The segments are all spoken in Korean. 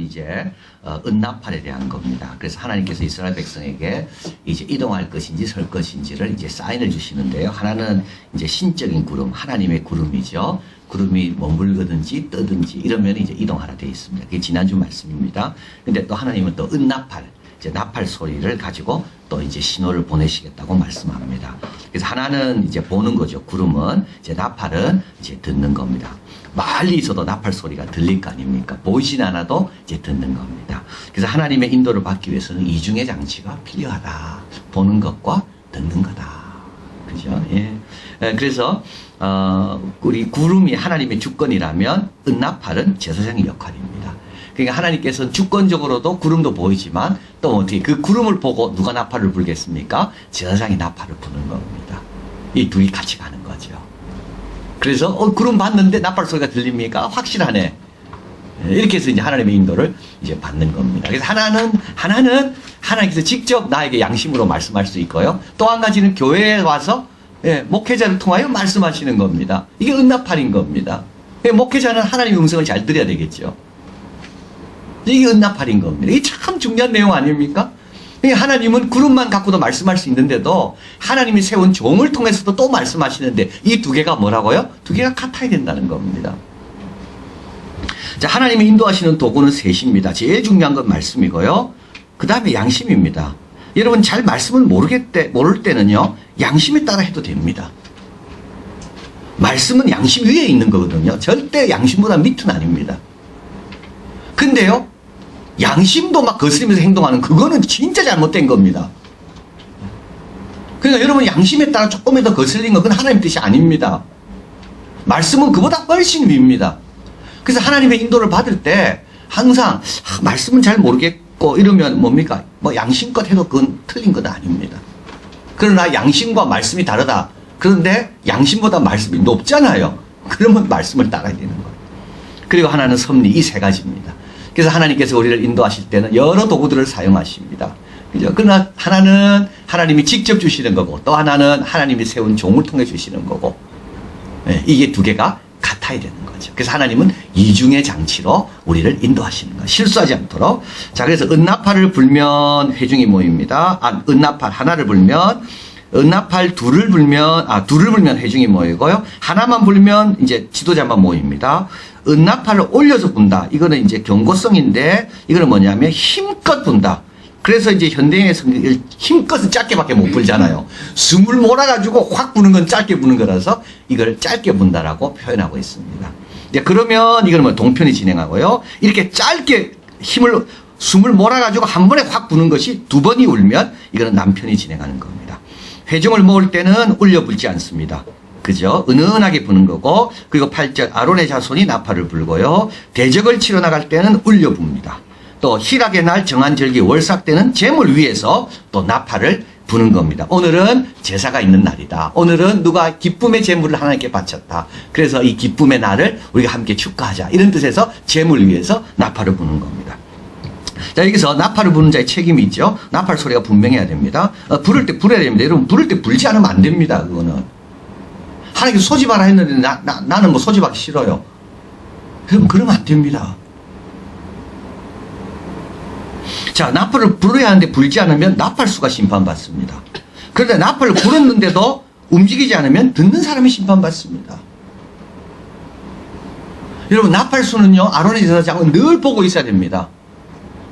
이제 은나팔에 대한 겁니다. 그래서 하나님께서 이스라엘 백성에게 이제 이동할 것인지 설 것인지를 이제 사인을 주시는데요. 하나는 이제 신적인 구름, 하나님의 구름이죠. 구름이 머물거든지 뜨든지 이러면 이제 이동하라 되어 있습니다. 그게 지난주 말씀입니다. 근데 또 하나님은 또 은나팔, 이제 나팔 소리를 가지고 또 이제 신호를 보내시겠다고 말씀합니다. 그래서 하나는 이제 보는 거죠. 구름은 이제 나팔은 이제 듣는 겁니다. 멀리 있어도 나팔 소리가 들릴 거 아닙니까? 보이진 않아도 이제 듣는 겁니다. 그래서 하나님의 인도를 받기 위해서는 이중의 장치가 필요하다. 보는 것과 듣는 거다. 그죠? 예. 그래서 우리 구름이 하나님의 주권이라면 은나팔은 제사장의 역할입니다. 그러니까 하나님께서는 주권적으로도 구름도 보이지만 또 어떻게 그 구름을 보고 누가 나팔을 불겠습니까? 제사장이 나팔을 부는 겁니다. 이 둘이 같이 가는 거죠. 그래서 구름 봤는데 나팔 소리가 들립니까? 확실하네. 이렇게 해서 이제 하나님의 인도를 이제 받는 겁니다. 그래서 하나는 하나님께서 직접 나에게 양심으로 말씀할 수 있고요. 또 한 가지는 교회에 와서 목회자를 통하여 말씀하시는 겁니다. 이게 은나팔인 겁니다. 목회자는 하나님의 음성을 잘 들어야 되겠죠. 이게 은나팔인 겁니다. 이게 참 중요한 내용 아닙니까? 하나님은 구름만 갖고도 말씀할 수 있는데도 하나님이 세운 종을 통해서도 또 말씀하시는데 이 두 개가 뭐라고요? 두 개가 같아야 된다는 겁니다. 자, 하나님이 인도하시는 도구는 셋입니다. 제일 중요한 건 말씀이고요. 그 다음에 양심입니다. 여러분 잘 말씀을 모를 때는요. 양심에 따라 해도 됩니다. 말씀은 양심 위에 있는 거거든요. 절대 양심보다 밑은 아닙니다. 근데요. 양심도 막 거스리면서 행동하는 그거는 진짜 잘못된 겁니다. 그러니까 여러분 양심에 따라 조금이라도 거슬린 건 그건 하나님 뜻이 아닙니다. 말씀은 그보다 훨씬 위입니다. 그래서 하나님의 인도를 받을 때 항상 말씀은 잘 모르겠고 이러면 뭡니까? 뭐 양심껏 해도 그건 틀린 건 아닙니다. 그러나 양심과 말씀이 다르다. 그런데 양심보다 말씀이 높잖아요. 그러면 말씀을 따라야 되는 거예요. 그리고 하나는 섭리, 이 세 가지입니다. 그래서 하나님께서 우리를 인도하실 때는 여러 도구들을 사용하십니다. 그죠? 그러나 하나는 하나님이 직접 주시는 거고 또 하나는 하나님이 세운 종을 통해 주시는 거고 이게 두 개가 같아야 되는 거죠. 그래서 하나님은 이중의 장치로 우리를 인도하시는 거예요. 실수하지 않도록. 자, 그래서 은나팔을 불면 회중이 모입니다. 은나팔 하나를 불면 은나팔 둘을 불면 회중이 모이고요. 하나만 불면 이제 지도자만 모입니다. 은나팔을 올려서 분다. 이거는 이제 경고성인데 이거는 뭐냐면 힘껏 분다. 그래서 이제 현대에서 힘껏은 짧게밖에 못 불잖아요. 숨을 몰아가지고 확 부는 건 짧게 부는 거라서 이걸 짧게 분다라고 표현하고 있습니다. 이제 그러면 이거는 뭐 동편이 진행하고요. 이렇게 짧게 숨을 몰아가지고 한 번에 확 부는 것이 두 번이 울면 이거는 남편이 진행하는 겁니다. 회중을 모을 때는 울려 불지 않습니다. 그죠? 은은하게 부는 거고, 그리고 8절, 아론의 자손이 나팔을 불고요. 대적을 치러 나갈 때는 울려 붑니다. 또, 희락의 날 정한 절기 월삭 때는 제물 위에서 또 나팔을 부는 겁니다. 오늘은 제사가 있는 날이다. 오늘은 누가 기쁨의 제물을 하나님께 바쳤다. 그래서 이 기쁨의 날을 우리가 함께 축하하자. 이런 뜻에서 제물 위에서 나팔을 부는 겁니다. 자, 여기서 나팔을 부는 자의 책임이 있죠. 나팔 소리가 분명해야 됩니다. 부를 때 불어야 됩니다. 여러분, 부를 때 불지 않으면 안 됩니다. 그거는. 하나님께서 소집하라 했는데 나는 뭐 소집하기 싫어요. 그러면 안 됩니다. 자, 나팔을 불어야 하는데 불지 않으면 나팔수가 심판받습니다. 그런데 나팔을 불었는데도 움직이지 않으면 듣는 사람이 심판받습니다. 여러분, 나팔수는요, 아론의 제사장은 늘 보고 있어야 됩니다.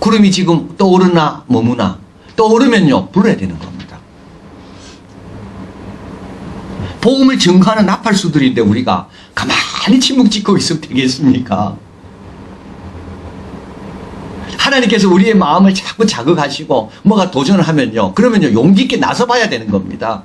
구름이 지금 떠오르나 머무나 떠오르면요, 불어야 되는 겁니다. 복음을 증거하는 나팔수들인데 우리가 가만히 침묵 짓고 있으면 되겠습니까? 하나님께서 우리의 마음을 자꾸 자극하시고 뭐가 도전을 하면요. 그러면요. 용기 있게 나서봐야 되는 겁니다.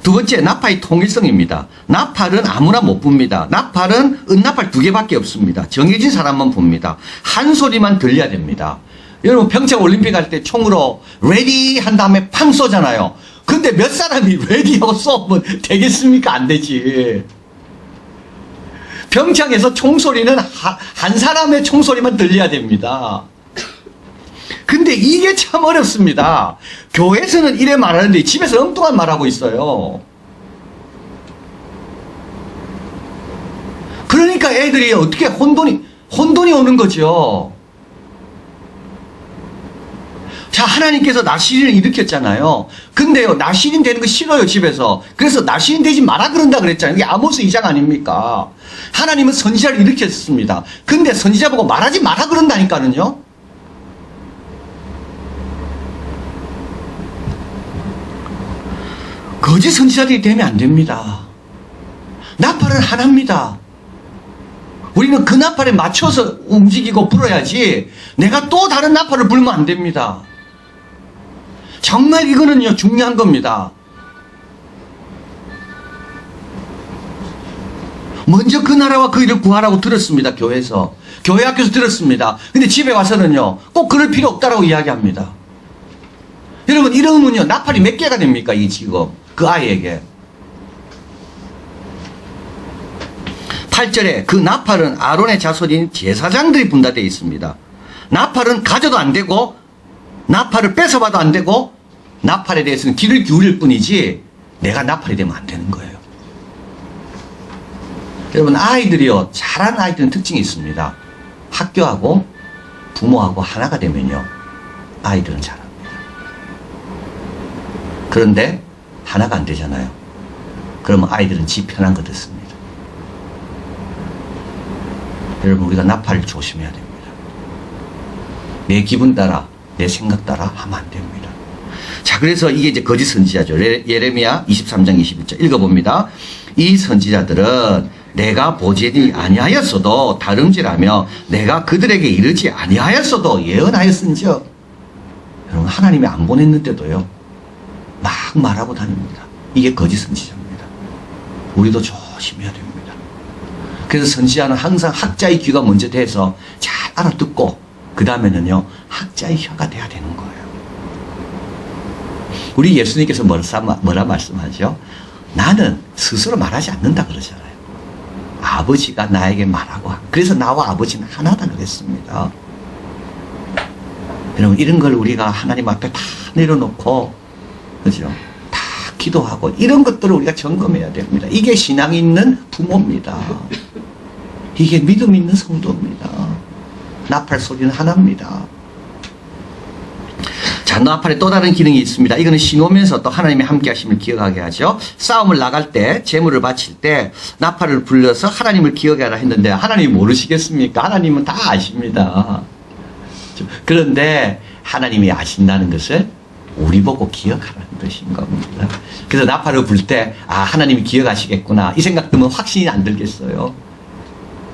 두 번째, 나팔의 통일성입니다. 나팔은 아무나 못 붑니다. 나팔은 은나팔 두 개밖에 없습니다. 정해진 사람만 붑니다. 한 소리만 들려야 됩니다. 여러분 평창 올림픽 할 때 총으로 레디 한 다음에 팡 쏘잖아요. 근데 몇 사람이 레디하고 쏘면 되겠습니까? 안 되지. 평창에서 총소리는 한 사람의 총소리만 들려야 됩니다. 근데 이게 참 어렵습니다. 교회에서는 이래 말하는데 집에서 엉뚱한 말하고 있어요. 그러니까 애들이 어떻게 혼돈이, 혼돈이 오는 거죠. 자, 하나님께서 나시린을 일으켰잖아요. 근데요, 나시린 되는 거 싫어요, 집에서. 그래서 나시린 되지 마라 그런다 그랬잖아요. 이게 아모스 2장 아닙니까? 하나님은 선지자를 일으켰습니다. 근데 선지자 보고 말하지 마라 그런다니까는요. 거짓 선지자들이 되면 안 됩니다. 나팔은 하나입니다. 우리는 그 나팔에 맞춰서 움직이고 불어야지 내가 또 다른 나팔을 불면 안 됩니다. 정말 이거는요, 중요한 겁니다. 먼저 그 나라와 그 일을 구하라고 들었습니다. 교회에서. 교회 학교에서 들었습니다. 근데 집에 와서는요, 꼭 그럴 필요 없다라고 이야기합니다. 여러분, 이러면요, 나팔이 몇 개가 됩니까? 이 지금 그 아이에게. 8절에 그 나팔은 아론의 자손인 제사장들이 분다 되어 있습니다. 나팔은 가져도 안 되고 나팔을 뺏어봐도 안 되고 나팔에 대해서는 귀를 기울일 뿐이지 내가 나팔이 되면 안 되는 거예요. 여러분, 아이들이요, 잘하는 아이들은 특징이 있습니다. 학교하고 부모하고 하나가 되면요, 아이들은 잘합니다. 그런데 하나가 안 되잖아요. 그러면 아이들은 지 편한 거 듣습니다. 여러분, 우리가 나팔을 조심해야 됩니다. 내 기분 따라, 내 생각 따라 하면 안 됩니다. 자, 그래서 이게 이제 거짓 선지자죠. 예레미야 23장 21절 읽어봅니다. 이 선지자들은 내가 보지니 아니하였어도 다름질하며 내가 그들에게 이르지 아니하였어도 예언하였은즉. 여러분, 하나님이 안 보냈는데도요, 막 말하고 다닙니다. 이게 거짓 선지자입니다. 우리도 조심해야 됩니다. 그래서 선지자는 항상 학자의 귀가 먼저 돼서 잘 알아듣고 그 다음에는요, 학자의 혀가 돼야 되는 거예요. 우리 예수님께서 뭐라 말씀하죠? 나는 스스로 말하지 않는다 그러잖아요. 아버지가 나에게 말하고, 그래서 나와 아버지는 하나다 그랬습니다. 여러분, 이런 걸 우리가 하나님 앞에 다 내려놓고, 그죠? 다 기도하고, 이런 것들을 우리가 점검해야 됩니다. 이게 신앙이 있는 부모입니다. 이게 믿음 있는 성도입니다. 나팔 소리는 하나입니다. 자, 나팔에 또 다른 기능이 있습니다. 이거는 신오면서 또 하나님의 함께 하심을 기억하게 하죠. 싸움을 나갈 때, 재물을 바칠 때 나팔을 불려서 하나님을 기억하라 했는데 하나님이 모르시겠습니까? 하나님은 다 아십니다. 그런데 하나님이 아신다는 것을 우리 보고 기억하라는 뜻인 겁니다. 그래서 나팔을 불 때, 아, 하나님이 기억하시겠구나, 이 생각 들면 확신이 안 들겠어요.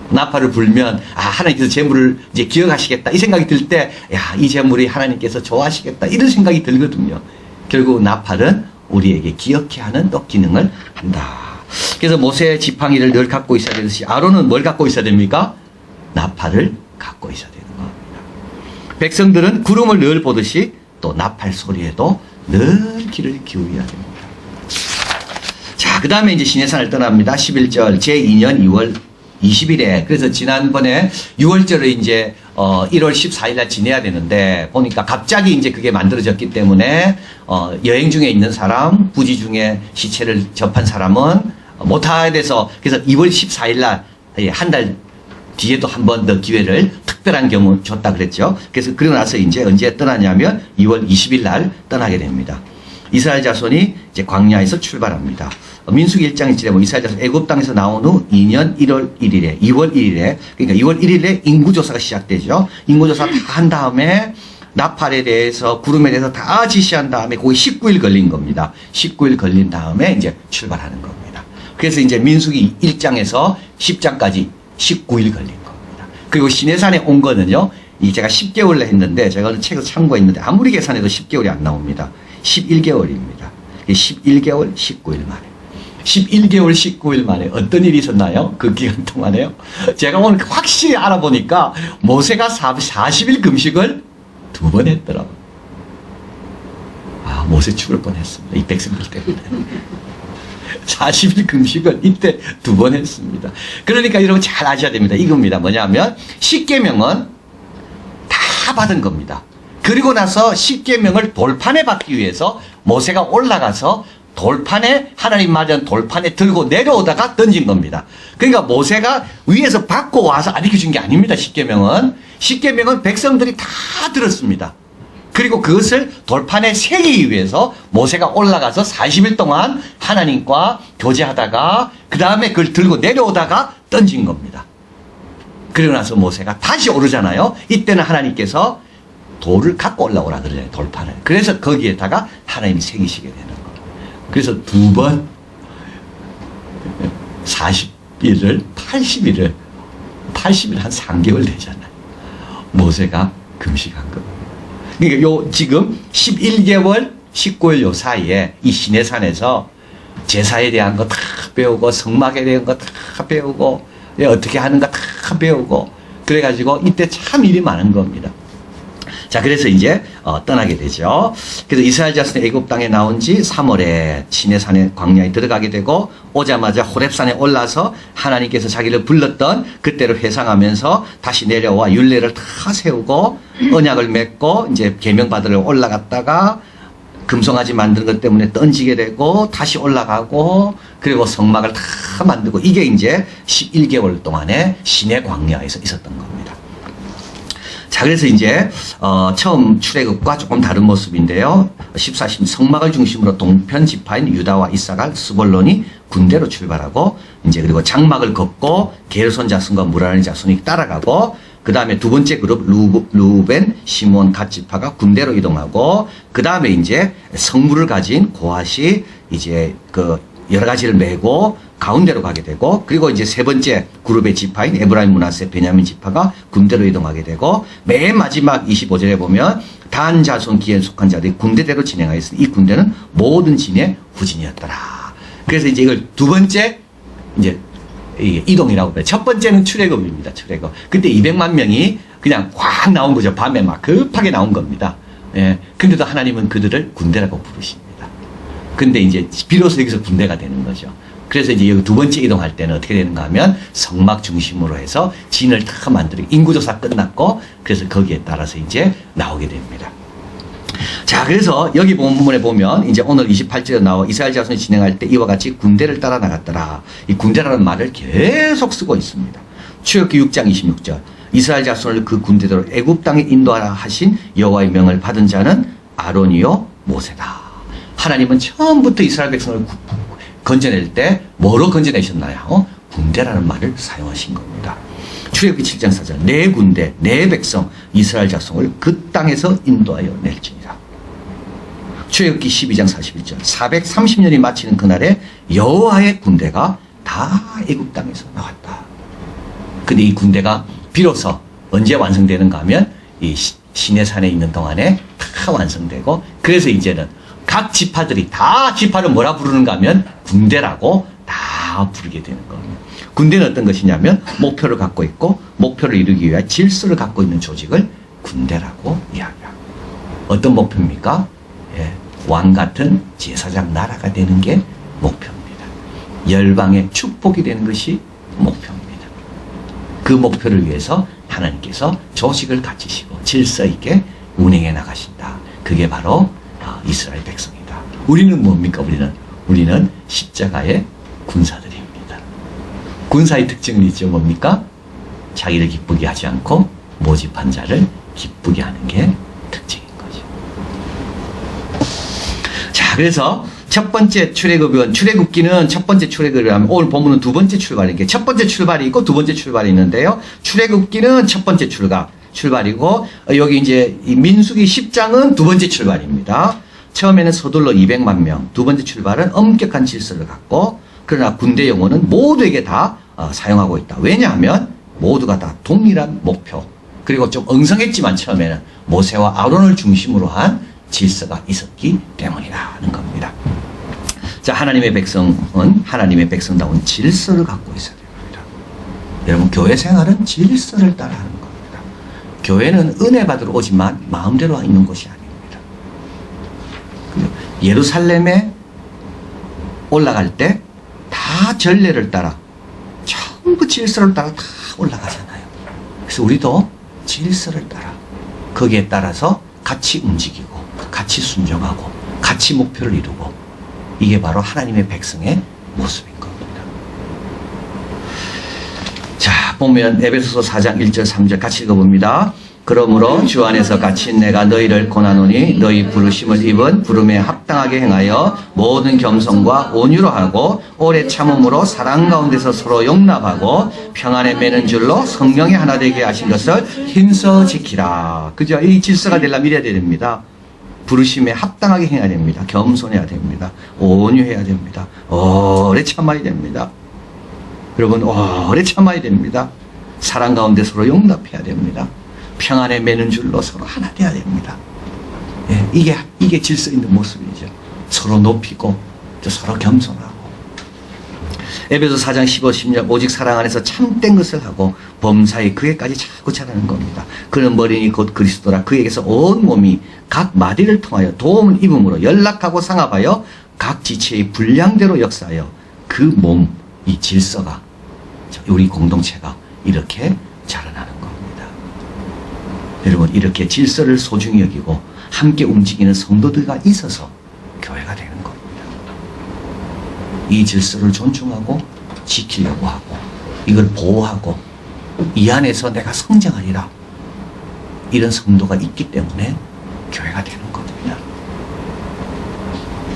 나팔을 불면, 아, 하나님께서 재물을 이제 기억하시겠다, 이 생각이 들 때, 야, 이 재물이 하나님께서 좋아하시겠다, 이런 생각이 들거든요. 결국 나팔은 우리에게 기억해 하는 또 기능을 한다. 그래서 모세의 지팡이를 늘 갖고 있어야 되듯이 아론은 뭘 갖고 있어야 됩니까? 나팔을 갖고 있어야 되는 겁니다. 백성들은 구름을 늘 보듯이 또 나팔 소리에도 늘 귀를 기울여야 됩니다. 자, 그 다음에 이제 시내산을 떠납니다. 11절 제2년 2월 20일에, 그래서 지난번에 6월절을 이제 1월 14일 날 지내야 되는데, 보니까 갑자기 이제 그게 만들어졌기 때문에 여행 중에 있는 사람, 부지 중에 시체를 접한 사람은 못하게 돼서, 그래서 2월 14일 날 한 달 뒤에도 한 번 더 기회를 특별한 경우 줬다 그랬죠. 그래서 그러고 나서 이제 언제 떠나냐면 2월 20일 날 떠나게 됩니다. 이스라엘 자손이 이제 광야에서 출발합니다. 민수기 1장에 보면 이스라엘 자손 애굽 땅에서 나온 후 2년 1월 1일에, 2월 1일에, 그러니까 2월 1일에 인구조사가 시작되죠. 인구조사 다 한 다음에 나팔에 대해서, 구름에 대해서 다 지시한 다음에 거기 19일 걸린 겁니다. 19일 걸린 다음에 이제 출발하는 겁니다. 그래서 이제 민수기 1장에서 10장까지 19일 걸린 겁니다. 그리고 시내산에 온 거는요, 이 제가 10개월을 했는데, 제가 어느 책에서 참고했는데, 아무리 계산해도 10개월이 안 나옵니다. 11개월입니다. 11개월 19일 만에. 11개월 19일 만에 어떤 일이 있었나요? 그 기간 동안에요. 제가 오늘 확실히 알아보니까 모세가 40일 금식을 2번 했더라고요. 아, 모세 죽을 뻔했습니다. 이 백성들 때문에. 40일 금식을 이때 2번 했습니다. 그러니까 여러분 잘 아셔야 됩니다. 이겁니다. 뭐냐면 10계명은 다 받은 겁니다. 그리고 나서 10계명을 돌판에 받기 위해서 모세가 올라가서 돌판에 하나님 마련 돌판에 들고 내려오다가 던진 겁니다. 그러니까 모세가 위에서 받고 와서 가르쳐 준 게 아닙니다. 십계명은 백성들이 다 들었습니다. 그리고 그것을 돌판에 새기기 위해서 모세가 올라가서 40일 동안 하나님과 교제하다가 그 다음에 그걸 들고 내려오다가 던진 겁니다. 그리고 나서 모세가 다시 오르잖아요. 이때는 하나님께서 돌을 갖고 올라오라 그러잖아요. 돌판을. 그래서 거기에다가 하나님이 새기시게 되는 거예요. 그래서 두 번 40일을 80일 한 3개월 되잖아요. 모세가 금식한 겁니다. 그러니까 요 지금 11개월 19일 요 사이에 이 시내산에서 제사에 대한 거 다 배우고 성막에 대한 거 다 배우고 어떻게 하는가 다 배우고 그래가지고 이때 참 일이 많은 겁니다. 자, 그래서 이제 떠나게 되죠. 그래서 이스라엘 자손이 애굽 땅에 나온 지 3월에 시내산에 광야에 들어가게 되고 오자마자 호렙산에 올라서 하나님께서 자기를 불렀던 그때로 회상하면서 다시 내려와 율례를 다 세우고 언약을 맺고 이제 계명 받으러 올라갔다가 금송아지 만드는 것 때문에 던지게 되고 다시 올라가고 그리고 성막을 다 만들고 이게 이제 11개월 동안의 시내 광야에서 있었던 겁니다. 자, 그래서 이제 처음 출애굽과 조금 다른 모습인데요. 14신 성막을 중심으로 동편 지파인 유다와 이사갈, 스볼론이 군대로 출발하고 이제 그리고 장막을 걷고 게르손 자손과 무라리 자손이 따라가고 그 다음에 두 번째 그룹 루벤, 시몬, 갓 지파가 군대로 이동하고 그 다음에 이제 성물을 가진 고핫이 이제 그 여러 가지를 메고 가운데로 가게 되고 그리고 이제 세 번째 그룹의 지파인 에브라임, 므낫세, 베냐민 지파가 군대로 이동하게 되고 맨 마지막 25절에 보면 단 자손 기에 속한 자들이 군대대로 진행하였으니 이 군대는 모든 진의 후진이었더라. 그래서 이제 이걸 두 번째 이제 이동이라고 해요. 첫 번째는 출애굽입니다. 출애굽. 그때 200만 명이 그냥 확 나온 거죠. 밤에 막 급하게 나온 겁니다. 예. 근데도 하나님은 그들을 군대라고 부르십니다. 근데 이제 비로소 여기서 군대가 되는 거죠. 그래서 이제 여기 두 번째 이동할 때는 어떻게 되는가 하면 성막 중심으로 해서 진을 다 만들고 인구조사 끝났고 그래서 거기에 따라서 이제 나오게 됩니다. 자, 그래서 여기 본문에 보면 이제 오늘 28절에 나와 이스라엘 자손이 진행할 때 이와 같이 군대를 따라 나갔더라. 이 군대라는 말을 계속 쓰고 있습니다. 출애굽기 6장 26절. 이스라엘 자손을 그 군대대로 애굽 땅에 인도하라 하신 여호와의 명을 받은 자는 아론이요 모세다. 하나님은 처음부터 이스라엘 백성을 건져낼 때 뭐로 건져내셨나요? 군대라는 말을 사용하신 겁니다. 출애굽기 7장 4절 내 군대 내 백성 이스라엘 자손을 그 땅에서 인도하여 낼지니라. 출애굽기 12장 41절 430년이 마치는 그날에 여호와의 군대가 다 애굽 땅에서 나왔다. 근데 이 군대가 비로소 언제 완성되는가 하면 이 시내산에 있는 동안에 다 완성되고 그래서 이제는 각 지파들이 다 지파를 뭐라 부르는가 하면 군대라고 다 부르게 되는 겁니다. 군대는 어떤 것이냐면 목표를 갖고 있고 목표를 이루기 위해 질서를 갖고 있는 조직을 군대라고 이야기합니다. 어떤 목표입니까? 예, 왕 같은 제사장 나라가 되는 게 목표입니다. 열방의 축복이 되는 것이 목표입니다. 그 목표를 위해서 하나님께서 조직을 갖추시고 질서 있게 운행해 나가신다. 그게 바로 이스라엘 백성이다. 우리는 뭡니까? 우리는 십자가의 군사들입니다. 군사의 특징은 있죠. 뭡니까? 자기를 기쁘게 하지 않고 모집한 자를 기쁘게 하는 게 특징인 거죠. 자, 그래서 첫 번째 출애굽기는 첫 번째 출애굽이라면 오늘 본문은 두 번째 출발이게 첫 번째 출발이 있고 두 번째 출발이 있는데요. 출애굽기는 첫 번째 출발이고 여기 이제 이 민수기 10장은 두 번째 출발입니다. 처음에는 서둘러 200만 명, 두 번째 출발은 엄격한 질서를 갖고 그러나 군대 용어는 모두에게 다 사용하고 있다. 왜냐하면 모두가 다 동일한 목표 그리고 좀 엉성했지만 처음에는 모세와 아론을 중심으로 한 질서가 있었기 때문이라는 겁니다. 자, 하나님의 백성은 하나님의 백성다운 질서를 갖고 있어야 됩니다. 여러분, 교회 생활은 질서를 따라하는 겁니다. 교회는 은혜 받으러 오지만 마음대로 있는 곳이 아닙니다. 예루살렘에 올라갈 때 다 전례를 따라 전부 질서를 따라 다 올라가잖아요. 그래서 우리도 질서를 따라 거기에 따라서 같이 움직이고 같이 순종하고 같이 목표를 이루고 이게 바로 하나님의 백성의 모습인 겁니다. 자, 보면 에베소서 4장 1절 3절 같이 읽어봅니다. 그러므로 주 안에서 갇힌 내가 너희를 권하노니 너희 부르심을 입은 부름에 합당하게 행하여 모든 겸손과 온유로 하고 오래 참음으로 사랑 가운데서 서로 용납하고 평안에 매는 줄로 성령이 하나 되게 하신 것을 힘써 지키라. 그죠? 이 질서가 되려면 이래야 됩니다. 부르심에 합당하게 해야 됩니다. 겸손해야 됩니다. 온유해야 됩니다. 오래 참아야 됩니다. 여러분, 오래 참아야 됩니다. 사랑 가운데 서로 용납해야 됩니다. 평안에 매는 줄로 서로 하나 돼야 됩니다. 예, 이게 질서 있는 모습이죠. 서로 높이고, 서로 겸손하고. 에베소 4장 15, 16 오직 사랑 안에서 참된 것을 하고 범사에 그에까지 자꾸 잘하는 겁니다. 그는 머리니 곧 그리스도라. 그에게서 온 몸이 각 마디를 통하여 도움을 입음으로 연락하고 상합하여 각 지체의 분량대로 역사하여 그 몸, 이 질서가 우리 공동체가 이렇게 자라나는 겁니다. 여러분, 이렇게 질서를 소중히 여기고 함께 움직이는 성도들과 있어서 교회가 되는 겁니다. 이 질서를 존중하고 지키려고 하고 이걸 보호하고 이 안에서 내가 성장하리라, 이런 성도가 있기 때문에 교회가 되는 겁니다.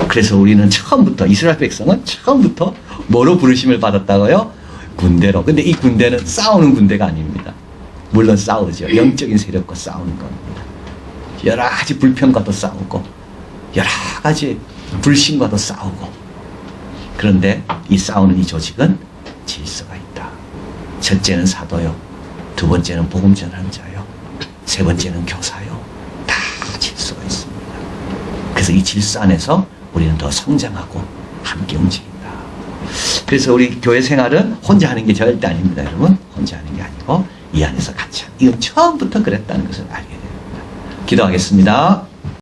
그래서 우리는 처음부터, 이스라엘 백성은 처음부터 뭐로 부르심을 받았다고요? 군대로. 근데 이 군대는 싸우는 군대가 아닙니다. 물론 싸우죠. 영적인 세력과 싸우는 겁니다. 여러 가지 불평과도 싸우고 여러 가지 불신과도 싸우고. 그런데 이 싸우는 이 조직은 질서가 있다. 첫째는 사도요, 두 번째는 복음 전하는 자요, 세 번째는 교사요. 다 질서가 있습니다. 그래서 이 질서 안에서 우리는 더 성장하고 함께 움직인다. 그래서 우리 교회 생활은 혼자 하는 게 절대 아닙니다. 여러분, 혼자 하는 게 아니고 이 안에서 같이 하는, 이건 처음부터 그랬다는 것을 알게 됩니다. 기도하겠습니다.